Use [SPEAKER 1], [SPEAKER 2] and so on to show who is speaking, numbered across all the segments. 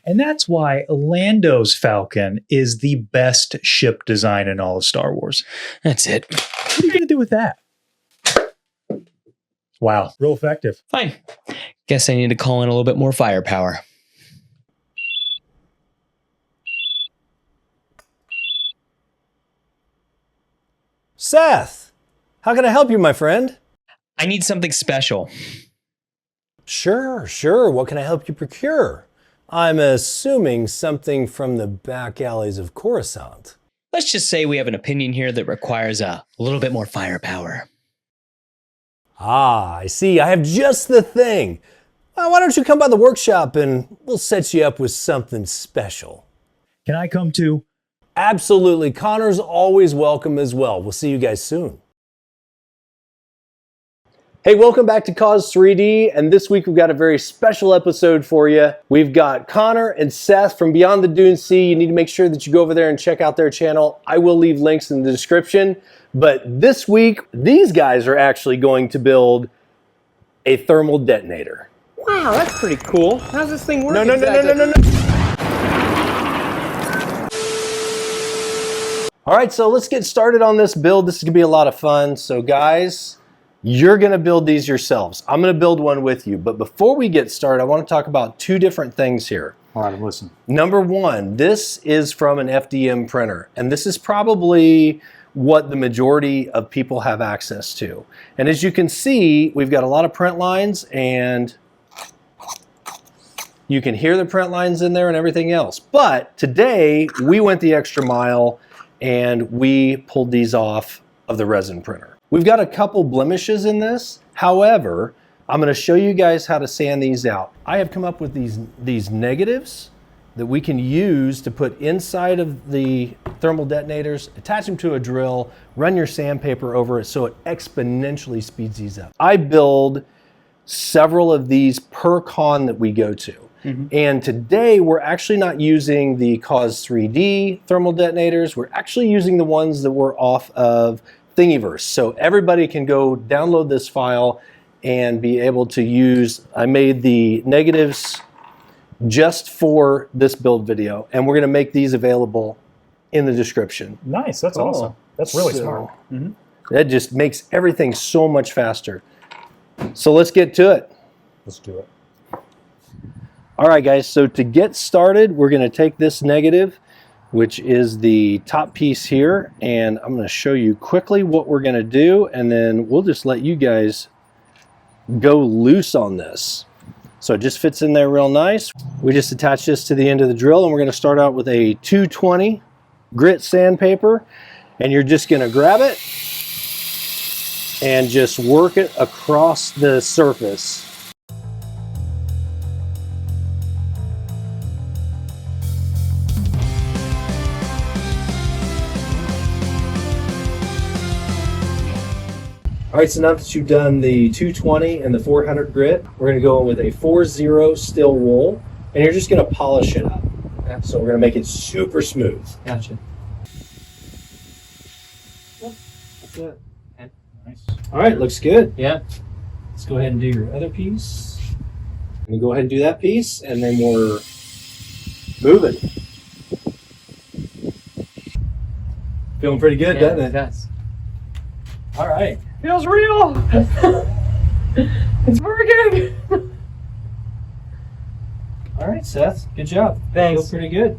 [SPEAKER 1] And that's why Lando's Falcon is the best ship design in all of Star Wars.
[SPEAKER 2] That's it.
[SPEAKER 1] What are you going to do with that? Wow, real effective.
[SPEAKER 2] Fine. Guess I need to call in a little bit more firepower.
[SPEAKER 3] Seth, how can I help you, my friend?
[SPEAKER 2] I need something special.
[SPEAKER 3] Sure. What can I help you procure? I'm assuming something from the back alleys of Coruscant.
[SPEAKER 2] Let's just say we have an opinion here that requires a little bit more firepower.
[SPEAKER 3] Ah, I see. I have just the thing. Well, why don't you come by the workshop and we'll set you up with something special.
[SPEAKER 1] Can I come too?
[SPEAKER 3] Absolutely. Connor's always welcome as well. We'll see you guys soon. Hey, welcome back to Coz3D, and this week we've got a very special episode for you. We've got Konnor and Seth from Beyond the Dune Sea. You need to make sure that you go over there and check out their channel. I will leave links in the description. But this week, these guys are actually going to build a thermal detonator.
[SPEAKER 4] Wow, that's pretty cool. How's this thing work?
[SPEAKER 3] No. All right, so let's get started on this build. This is gonna be a lot of fun. So guys, you're gonna build these yourselves. I'm gonna build one with you. But before we get started, I wanna talk about two different things here.
[SPEAKER 1] All right, listen.
[SPEAKER 3] Number one, this is from an FDM printer. And this is probably what the majority of people have access to. And as you can see, we've got a lot of print lines, and you can hear the print lines in there and everything else. But today, we went the extra mile and we pulled these off of the resin printer. We've got a couple blemishes in this. However, I'm gonna show you guys how to sand these out. I have come up with these negatives that we can use to put inside of the thermal detonators, attach them to a drill, run your sandpaper over it so it exponentially speeds these up. I build several of these per con that we go to. And today we're actually not using the Coz3D thermal detonators. We're actually using the ones that were off of Thingiverse. So everybody can go download this file and be able to use, I made the negatives just for this build video, and we're gonna make these available in the description.
[SPEAKER 1] Nice, that's awesome. That's really smart.
[SPEAKER 3] That just makes everything so much faster. So let's get to it.
[SPEAKER 1] Let's do it.
[SPEAKER 3] All right, guys, so to get started, we're gonna take this negative, which is the top piece here, and I'm gonna show you quickly what we're gonna do, and then we'll just let you guys go loose on this. So it just fits in there real nice. We just attach this to the end of the drill, and we're gonna start out with a 220 grit sandpaper, and you're just gonna grab it and just work it across the surface. All right, so now that you've done the 220 and the 400 grit, we're gonna go in with a 4-0 steel wool, and you're just gonna polish it up.
[SPEAKER 4] Yeah.
[SPEAKER 3] So we're gonna make it super smooth.
[SPEAKER 4] Gotcha. That's it. Okay.
[SPEAKER 1] Nice.
[SPEAKER 3] All right, looks good.
[SPEAKER 4] Yeah.
[SPEAKER 3] Let's go ahead and do your other piece. And go ahead and do that piece, and then we're moving. Feeling pretty good, doesn't it?
[SPEAKER 4] Yes.
[SPEAKER 3] All right.
[SPEAKER 4] Feels real. It's working.
[SPEAKER 3] All right, Seth, good job.
[SPEAKER 4] Thanks.
[SPEAKER 3] Feels pretty good.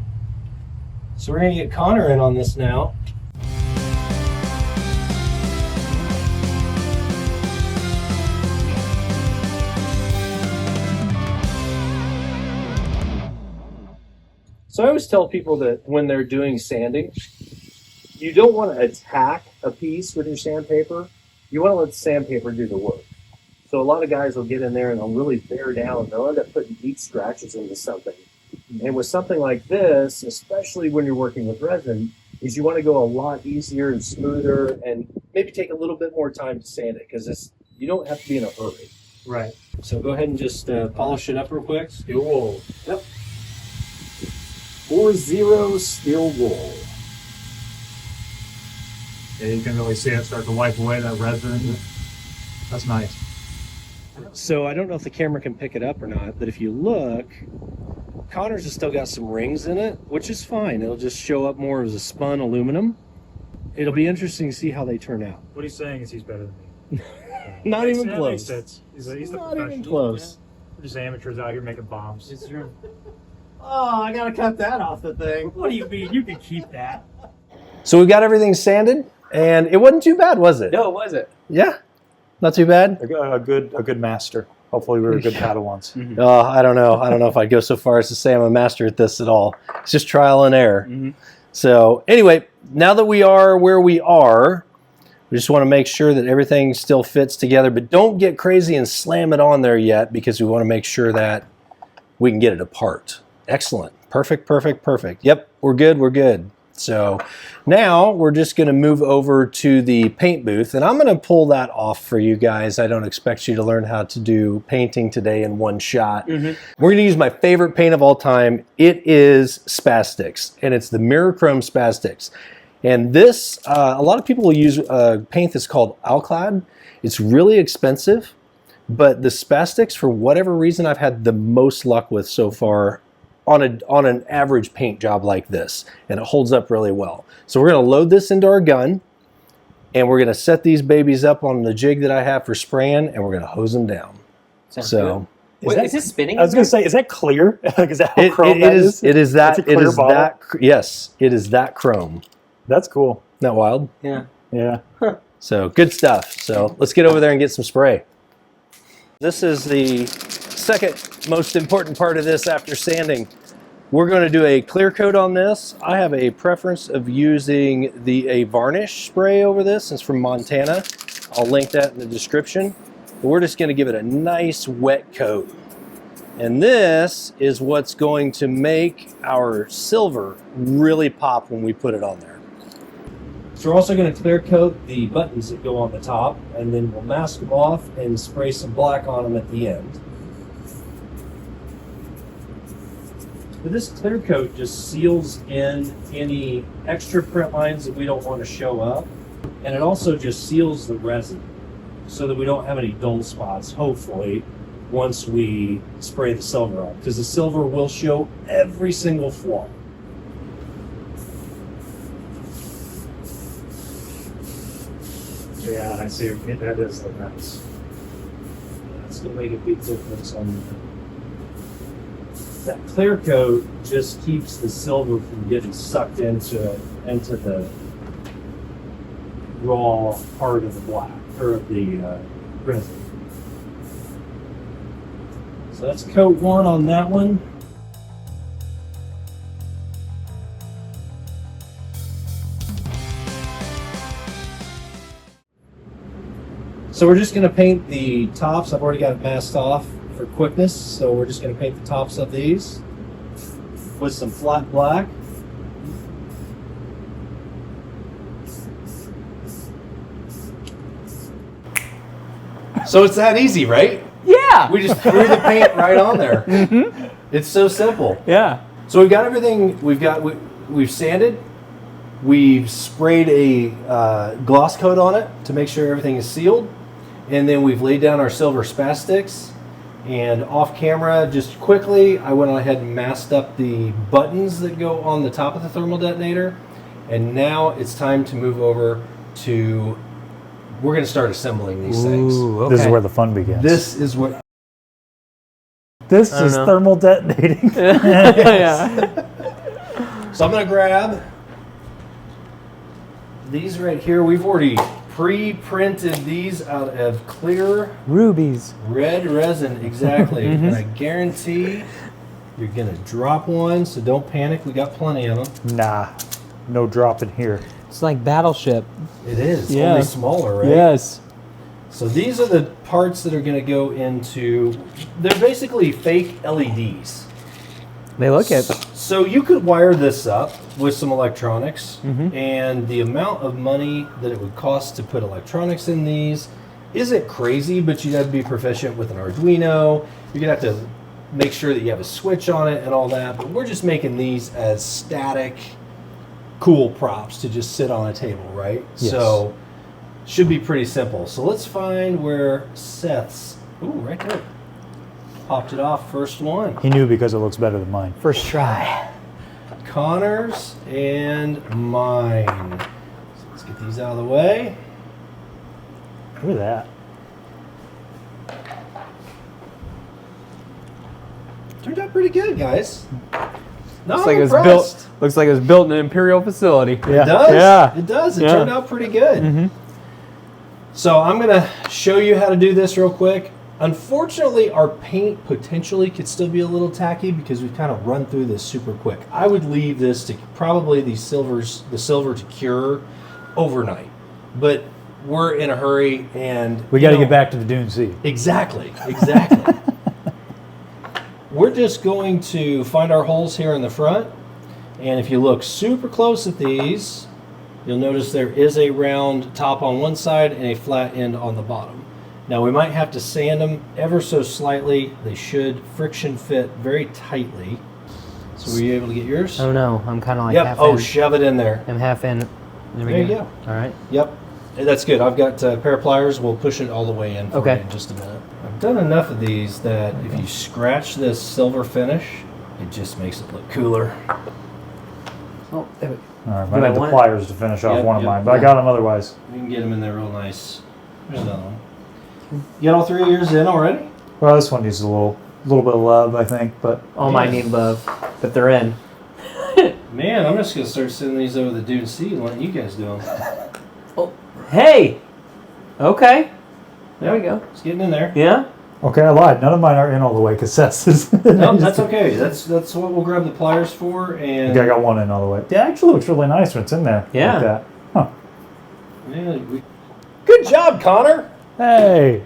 [SPEAKER 3] So we're gonna get Konnor in on this now. So I always tell people that when they're doing sanding, you don't want to attack a piece with your sandpaper. You want to let the sandpaper do the work. So a lot of guys will get in there and they'll really bear down and they'll end up putting deep scratches into something. And with something like this, especially when you're working with resin, is you want to go a lot easier and smoother and maybe take a little bit more time to sand it because you don't have to be in a hurry.
[SPEAKER 4] Right.
[SPEAKER 3] So go ahead and just polish it up real quick.
[SPEAKER 4] Steel wool.
[SPEAKER 3] Yep. 4-0 steel wool.
[SPEAKER 1] Yeah, you can really see it start to wipe away that resin. That's nice.
[SPEAKER 3] So I don't know if the camera can pick it up or not, but if you look, Connor's has still got some rings in it, which is fine. It'll just show up more as a spun aluminum. It'll be interesting to see how they turn out.
[SPEAKER 1] What he's saying is he's better than me.
[SPEAKER 3] Not even
[SPEAKER 1] That
[SPEAKER 3] close.
[SPEAKER 1] makes sense. He's the
[SPEAKER 3] Not even
[SPEAKER 1] professional.
[SPEAKER 3] close.
[SPEAKER 1] We're just amateurs out here making bombs.
[SPEAKER 4] It's true.
[SPEAKER 5] Oh, I gotta cut that off the thing.
[SPEAKER 4] What do you mean? You can keep that.
[SPEAKER 3] So we got everything sanded, and it wasn't too bad, was it?
[SPEAKER 4] No, was it?
[SPEAKER 3] Yeah, not too bad.
[SPEAKER 1] A good master. Hopefully we were good Padawans.
[SPEAKER 3] I don't know. I don't know if I'd go so far as to say I'm a master at this at all. It's just trial and error. So anyway, now that we are where we are, we just want to make sure that everything still fits together, but don't get crazy and slam it on there yet because we want to make sure that we can get it apart. Excellent. Perfect, perfect, perfect. Yep, we're good, we're good. So now we're just going to move over to the paint booth, and I'm going to pull that off for you guys. I don't expect you to learn how to do painting today in one shot. We're going to use my favorite paint of all time. It is Spastics, and it's the Mirror Chrome Spastics. And this, a lot of people will use paint that's called Alclad. It's really expensive, but the Spastics, for whatever reason, I've had the most luck with so far on an average paint job like this, and it holds up really well. So we're going to load this into our gun, and we're going to set these babies up on the jig that I have for spraying, and we're going to hose them down.
[SPEAKER 4] Sounds
[SPEAKER 3] So
[SPEAKER 4] Wait, is this spinning?
[SPEAKER 1] I was going to say, is that clear? Like, is that how
[SPEAKER 3] it
[SPEAKER 1] chrome that is?
[SPEAKER 3] It is that.
[SPEAKER 1] It's a clear
[SPEAKER 3] It is
[SPEAKER 1] bottle?
[SPEAKER 3] that. Yes, it is that chrome.
[SPEAKER 1] That's cool.
[SPEAKER 3] Isn't that wild?
[SPEAKER 4] Yeah.
[SPEAKER 1] Yeah.
[SPEAKER 3] So good stuff. So let's get over there and get some spray. This is the second most important part of this after sanding. We're going to do a clear coat on this. I have a preference of using a varnish spray over this. It's from Montana. I'll link that in the description. But we're just going to give it a nice wet coat. And this is what's going to make our silver really pop when we put it on there. So we're also going to clear coat the buttons that go on the top, and then we'll mask them off and spray some black on them at the end. But this clear coat just seals in any extra print lines that we don't want to show up, and it also just seals the resin so that we don't have any dull spots, hopefully, once we spray the silver on, because the silver will show every single flaw.
[SPEAKER 1] Yeah, I see. That is the mess.
[SPEAKER 3] That's going to make a big difference on that clear coat. Just keeps the silver from getting sucked into the raw part of the black or of the resin. So that's coat one on that one. So we're just going to paint the tops. I've already got it masked off for quickness, so we're just going to paint the tops of these with some flat black. So it's that easy, right?
[SPEAKER 4] Yeah.
[SPEAKER 3] We just threw the paint right on there. It's so simple.
[SPEAKER 4] Yeah.
[SPEAKER 3] So we've got everything. We've sanded. We've sprayed a gloss coat on it to make sure everything is sealed. And then we've laid down our silver Spastics. And off camera, just quickly, I went ahead and masked up the buttons that go on the top of the thermal detonator. And now it's time to move over to, we're going to start assembling these things.
[SPEAKER 1] This is where the fun begins.
[SPEAKER 3] This is what,
[SPEAKER 1] This is thermal detonating.
[SPEAKER 4] Yeah.
[SPEAKER 3] so I'm going to grab these right here. We've already pre-printed these out of clear
[SPEAKER 4] Rubies.
[SPEAKER 3] red resin, exactly. And I guarantee you're gonna drop one, so don't panic. We got plenty of them.
[SPEAKER 1] Nah, no dropping here.
[SPEAKER 4] It's like Battleship.
[SPEAKER 3] It is
[SPEAKER 4] Yeah.
[SPEAKER 3] only smaller, right?
[SPEAKER 4] Yes.
[SPEAKER 3] So these are the parts that are gonna go into. They're basically fake LEDs.
[SPEAKER 4] They look it.
[SPEAKER 3] So you could wire this up with some electronics, and the amount of money that it would cost to put electronics in these isn't crazy, but you'd have to be proficient with an Arduino. You're gonna have to make sure that you have a switch on it and all that, but we're just making these as static, cool props to just sit on a table, right?
[SPEAKER 1] Yes.
[SPEAKER 3] So should be pretty simple. So let's find where Seth's, ooh, right there. Popped it off, first one.
[SPEAKER 1] He knew because it looks better than mine.
[SPEAKER 4] First try.
[SPEAKER 3] Konnor's and mine. So let's get these out of the way.
[SPEAKER 1] Look at that.
[SPEAKER 3] Turned out pretty good, guys. No,
[SPEAKER 4] Looks like it was built. Looks like it was built in an Imperial facility.
[SPEAKER 3] It does.
[SPEAKER 4] Yeah.
[SPEAKER 3] It does. It
[SPEAKER 4] Yeah.
[SPEAKER 3] turned out pretty good.
[SPEAKER 4] Mm-hmm.
[SPEAKER 3] So I'm going to show you how to do this real quick. Unfortunately, our paint potentially could still be a little tacky because we've kind of run through this super quick. I would leave this to probably the silver to cure overnight. But we're in a hurry and
[SPEAKER 1] We got to get back to the Dune Sea.
[SPEAKER 3] Exactly. We're just going to find our holes here in the front. And if you look super close at these, you'll notice there is a round top on one side and a flat end on the bottom. Now we might have to sand them ever so slightly. They should friction fit very tightly. So were you able to get yours?
[SPEAKER 4] Oh no, I'm kind of like
[SPEAKER 3] Yep.
[SPEAKER 4] half
[SPEAKER 3] Oh,
[SPEAKER 4] in.
[SPEAKER 3] shove it in there.
[SPEAKER 4] I'm half in.
[SPEAKER 3] There you go.
[SPEAKER 4] All right.
[SPEAKER 3] Yep. That's good. I've got a pair of pliers. We'll push it all the way in for
[SPEAKER 4] Okay.
[SPEAKER 3] you in just a minute. I've done enough of these that if you scratch this silver finish, it just makes it look cooler.
[SPEAKER 4] Oh, there we go.
[SPEAKER 1] All right,
[SPEAKER 4] Do
[SPEAKER 1] I
[SPEAKER 4] I
[SPEAKER 1] need the
[SPEAKER 4] want it?
[SPEAKER 1] pliers to finish off
[SPEAKER 3] Yep,
[SPEAKER 1] one of
[SPEAKER 3] yep,
[SPEAKER 1] mine, but I got them otherwise.
[SPEAKER 3] You can get them in there real nice. There's another one. You got all three of yours in already?
[SPEAKER 1] Well, this one needs a little bit of love, I think, but
[SPEAKER 4] All mine need love, but they're in.
[SPEAKER 3] Man, I'm just going to start sending these over the Dune Sea and letting you guys do them.
[SPEAKER 4] Oh, hey. Okay. There we go.
[SPEAKER 3] It's getting in there.
[SPEAKER 4] Yeah.
[SPEAKER 1] okay, I lied. None of mine are in all the way because Seth's is.
[SPEAKER 3] No, that's okay. That's what we'll grab the pliers for. And
[SPEAKER 1] Okay, I got one in all the way. It actually looks really nice when it's in there.
[SPEAKER 4] Yeah.
[SPEAKER 1] Like that. Huh.
[SPEAKER 3] Yeah, good job, Konnor.
[SPEAKER 1] Hey.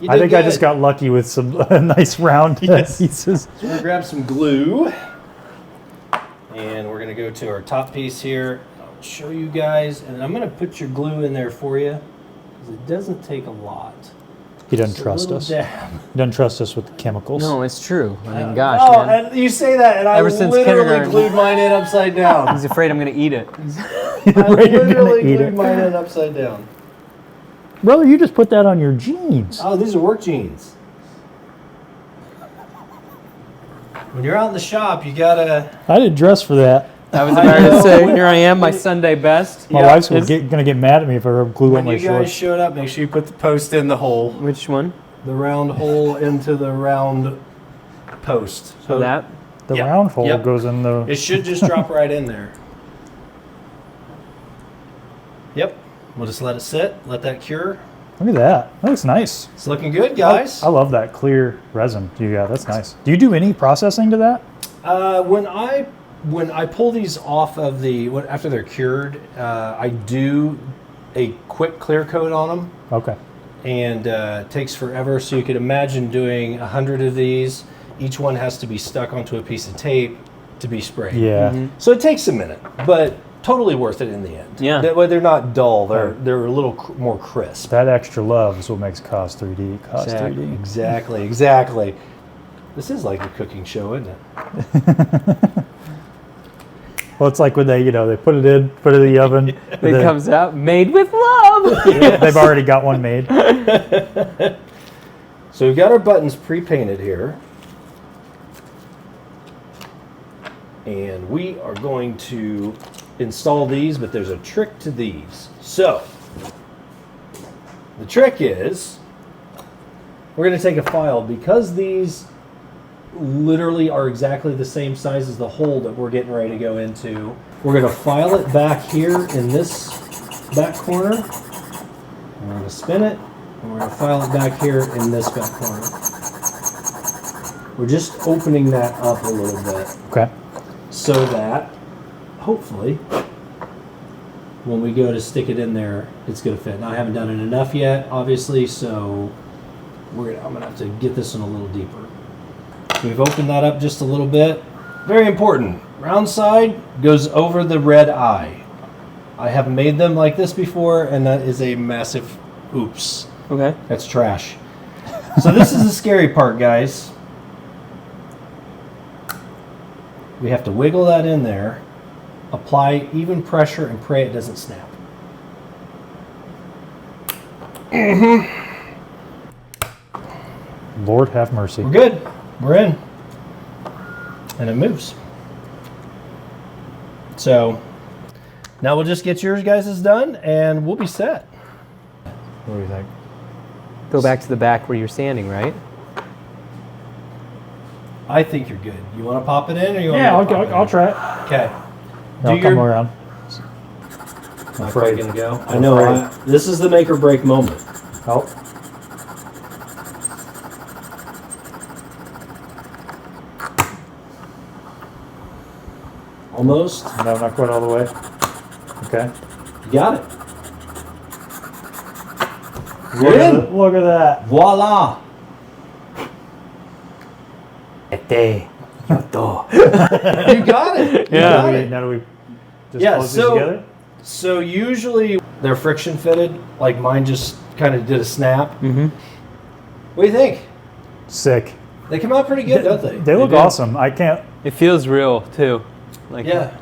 [SPEAKER 3] You
[SPEAKER 1] I
[SPEAKER 3] did
[SPEAKER 1] think I
[SPEAKER 3] good.
[SPEAKER 1] just got lucky with some nice round pieces.
[SPEAKER 3] So we're going to grab some glue. And we're going to go to our top piece here. I'll show you guys. And I'm going to put your glue in there for you. Because it doesn't take a lot.
[SPEAKER 1] He doesn't
[SPEAKER 3] Just a
[SPEAKER 1] trust
[SPEAKER 3] little
[SPEAKER 1] us.
[SPEAKER 3] dab.
[SPEAKER 1] He doesn't trust us with the chemicals.
[SPEAKER 4] No, it's true. I mean, gosh,
[SPEAKER 3] Oh,
[SPEAKER 4] man.
[SPEAKER 3] and you say that, and I
[SPEAKER 4] Ever since
[SPEAKER 3] literally
[SPEAKER 4] kindergarten.
[SPEAKER 3] glued mine in upside down.
[SPEAKER 4] He's afraid I'm going to eat it.
[SPEAKER 3] I
[SPEAKER 1] Right, you're gonna
[SPEAKER 3] literally
[SPEAKER 1] eat
[SPEAKER 3] glued
[SPEAKER 1] it.
[SPEAKER 3] mine in upside down.
[SPEAKER 1] Brother, you just put that on your jeans.
[SPEAKER 3] Oh, these are work jeans. When you're out in the shop, you gotta.
[SPEAKER 1] I didn't dress for that.
[SPEAKER 4] I was
[SPEAKER 3] I
[SPEAKER 4] about
[SPEAKER 3] know.
[SPEAKER 4] to say, here I am, my Sunday best.
[SPEAKER 1] My
[SPEAKER 3] Yeah,
[SPEAKER 1] wife's gonna get mad at me if I glue on
[SPEAKER 3] When
[SPEAKER 1] my
[SPEAKER 3] you guys
[SPEAKER 1] shorts.
[SPEAKER 3] showed up, make sure you put the post in the hole.
[SPEAKER 4] Which one?
[SPEAKER 3] The round hole into the round post.
[SPEAKER 4] So that?
[SPEAKER 1] The
[SPEAKER 3] Yep,
[SPEAKER 1] round hole
[SPEAKER 3] yep.
[SPEAKER 1] goes in the.
[SPEAKER 3] It should just drop right in there. Yep. We'll just let it sit, let that cure.
[SPEAKER 1] Look at that. That looks nice.
[SPEAKER 3] It's looking good, guys.
[SPEAKER 1] I love that clear resin you got. That's nice. Do you do any processing to that?
[SPEAKER 3] When I pull these off of after they're cured, I do a quick clear coat on them,
[SPEAKER 1] Okay.
[SPEAKER 3] and it takes forever. So you could imagine doing 100 of these. Each one has to be stuck onto a piece of tape to be sprayed.
[SPEAKER 1] Yeah.
[SPEAKER 3] So it takes a minute, but totally worth it in the end.
[SPEAKER 4] Yeah.
[SPEAKER 3] They're not dull. They're a little more crisp.
[SPEAKER 1] That extra love is what makes Coz3D Coz3D.
[SPEAKER 3] Exactly. This is like a cooking show, isn't it?
[SPEAKER 1] Well, it's like when they put it in the oven.
[SPEAKER 4] It
[SPEAKER 1] then
[SPEAKER 4] comes out made with love.
[SPEAKER 1] They've already got one made.
[SPEAKER 3] So we've got our buttons pre-painted here. And we are going to install these, but there's a trick to these. So, the trick is, we're going to take a file, because these literally are exactly the same size as the hole that we're getting ready to go into. We're going to file it back here in this back corner. And we're going to spin it, and we're going to file it back here in this back corner. We're just opening that up a little bit
[SPEAKER 1] Okay.
[SPEAKER 3] so that, hopefully, when we go to stick it in there, it's going to fit. Now, I haven't done it enough yet, obviously, so I'm going to have to get this one a little deeper. We've opened that up just a little bit. Very important. Round side goes over the red eye. I have made them like this before, and that is a massive oops.
[SPEAKER 4] Okay.
[SPEAKER 3] That's trash. So this is the scary part, guys. We have to wiggle that in there, apply even pressure, and pray it doesn't snap.
[SPEAKER 1] Lord have mercy.
[SPEAKER 3] We're good. we're in. And it moves. So now we'll just get yours guys' done and we'll be set.
[SPEAKER 1] What do you think?
[SPEAKER 4] Go back to the back where you're standing, right?
[SPEAKER 3] I think you're good. You want to pop it in or you want
[SPEAKER 1] Yeah,
[SPEAKER 3] me to pop it
[SPEAKER 1] I'll
[SPEAKER 3] in?
[SPEAKER 1] try it.
[SPEAKER 3] Okay.
[SPEAKER 1] I'll come around.
[SPEAKER 3] I'm afraid. Gonna go. I know. This is the make or break moment.
[SPEAKER 1] Oh.
[SPEAKER 3] Almost.
[SPEAKER 1] No, not quite all the way. Okay.
[SPEAKER 3] You got it.
[SPEAKER 1] Look at that.
[SPEAKER 3] Voila. You got it. You got it.
[SPEAKER 1] Now do we just close these together?
[SPEAKER 3] So usually they're friction fitted. Like mine just kind of did a snap.
[SPEAKER 4] Mm-hmm.
[SPEAKER 3] What do you think?
[SPEAKER 1] Sick.
[SPEAKER 3] They come out pretty good, don't they?
[SPEAKER 1] They look
[SPEAKER 4] do.
[SPEAKER 1] awesome. I can't.
[SPEAKER 4] It feels real too. Like
[SPEAKER 3] Yeah.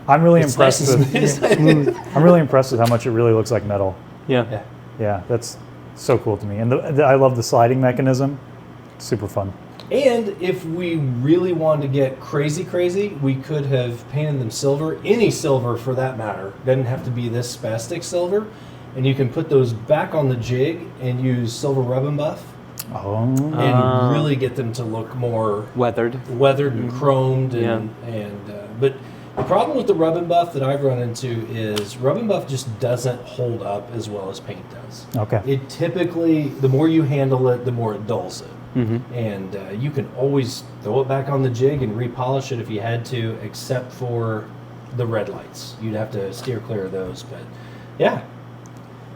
[SPEAKER 1] I'm really
[SPEAKER 3] It's
[SPEAKER 1] impressed
[SPEAKER 3] nice and
[SPEAKER 1] with.
[SPEAKER 3] smooth.
[SPEAKER 1] I'm really impressed with how much it really looks like metal.
[SPEAKER 4] Yeah.
[SPEAKER 1] Yeah, that's so cool to me. And I love the sliding mechanism. Super fun.
[SPEAKER 3] And if we really wanted to get crazy, we could have painted them silver. Any silver for that matter. Doesn't have to be this spastic silver. And you can put those back on the jig and use silver rub and buff
[SPEAKER 1] Oh.
[SPEAKER 3] and really get them to look more
[SPEAKER 4] Weathered.
[SPEAKER 3] and chromed. But the problem with the rub and buff that I've run into is rub and buff just doesn't hold up as well as paint does.
[SPEAKER 1] Okay.
[SPEAKER 3] It typically, the more you handle it, the more it dulls it.
[SPEAKER 4] Mm-hmm.
[SPEAKER 3] And you can always throw it back on the jig and repolish it if you had to, except for the red lights. You'd have to steer clear of those. But yeah.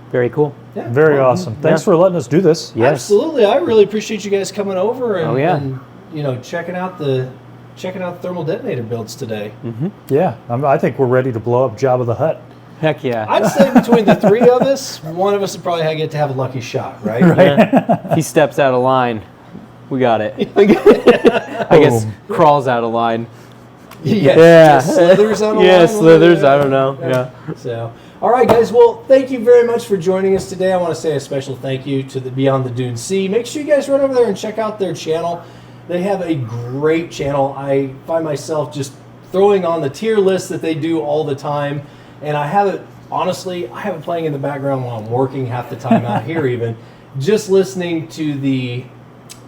[SPEAKER 4] Very cool.
[SPEAKER 3] Yeah.
[SPEAKER 1] Very awesome. Thanks for letting us do this.
[SPEAKER 4] Yes.
[SPEAKER 3] Absolutely. I really appreciate you guys coming over and,
[SPEAKER 4] Oh, yeah.
[SPEAKER 3] and checking out the thermal detonator builds today.
[SPEAKER 4] Mm-hmm.
[SPEAKER 1] Yeah. I think we're ready to blow up Jabba the Hutt.
[SPEAKER 4] Heck yeah.
[SPEAKER 3] I'd say between the three of us, one of us would probably get to have a lucky shot, right?
[SPEAKER 4] Yeah. If he steps out of line, we got it. I guess crawls out of line.
[SPEAKER 3] Yes.
[SPEAKER 4] Yeah.
[SPEAKER 3] Slithers on a
[SPEAKER 4] Yeah,
[SPEAKER 3] line,
[SPEAKER 4] slithers. I don't know. Yeah.
[SPEAKER 3] So, all right, guys. Well, thank you very much for joining us today. I want to say a special thank you to the Beyond the Dune Sea. Make sure you guys run over there and check out their channel. They have a great channel. I find myself just throwing on the tier list that they do all the time. And I have it playing in the background while I'm working half the time out here even. Just listening to the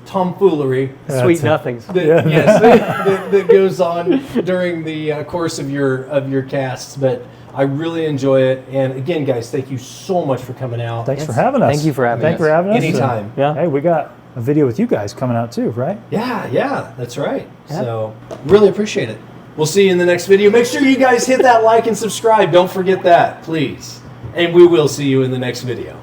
[SPEAKER 3] tomfoolery
[SPEAKER 4] Sweet nothings.
[SPEAKER 3] that goes on during the course of your casts. But I really enjoy it. And again, guys, thank you so much for coming out.
[SPEAKER 1] Thanks for having us.
[SPEAKER 4] Thank you for having
[SPEAKER 1] Thanks
[SPEAKER 4] us.
[SPEAKER 1] for having us.
[SPEAKER 3] Anytime.
[SPEAKER 4] Yeah.
[SPEAKER 1] Hey, we got a video with you guys coming out too, right?
[SPEAKER 3] Yeah, that's right.
[SPEAKER 4] Yeah.
[SPEAKER 3] So really appreciate it. We'll see you in the next video. Make sure you guys hit that like and subscribe. Don't forget that, please. And we will see you in the next video.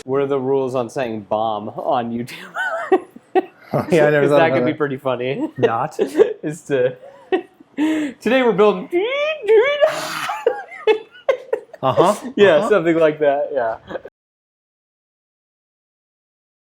[SPEAKER 4] What are the rules on saying bomb on YouTube?
[SPEAKER 1] Yeah, I never thought
[SPEAKER 4] that
[SPEAKER 1] about
[SPEAKER 4] could be
[SPEAKER 1] that.
[SPEAKER 4] pretty funny.
[SPEAKER 1] Not.
[SPEAKER 4] Is to today we're building.
[SPEAKER 3] Uh-huh.
[SPEAKER 4] Yeah, something like that. Yeah.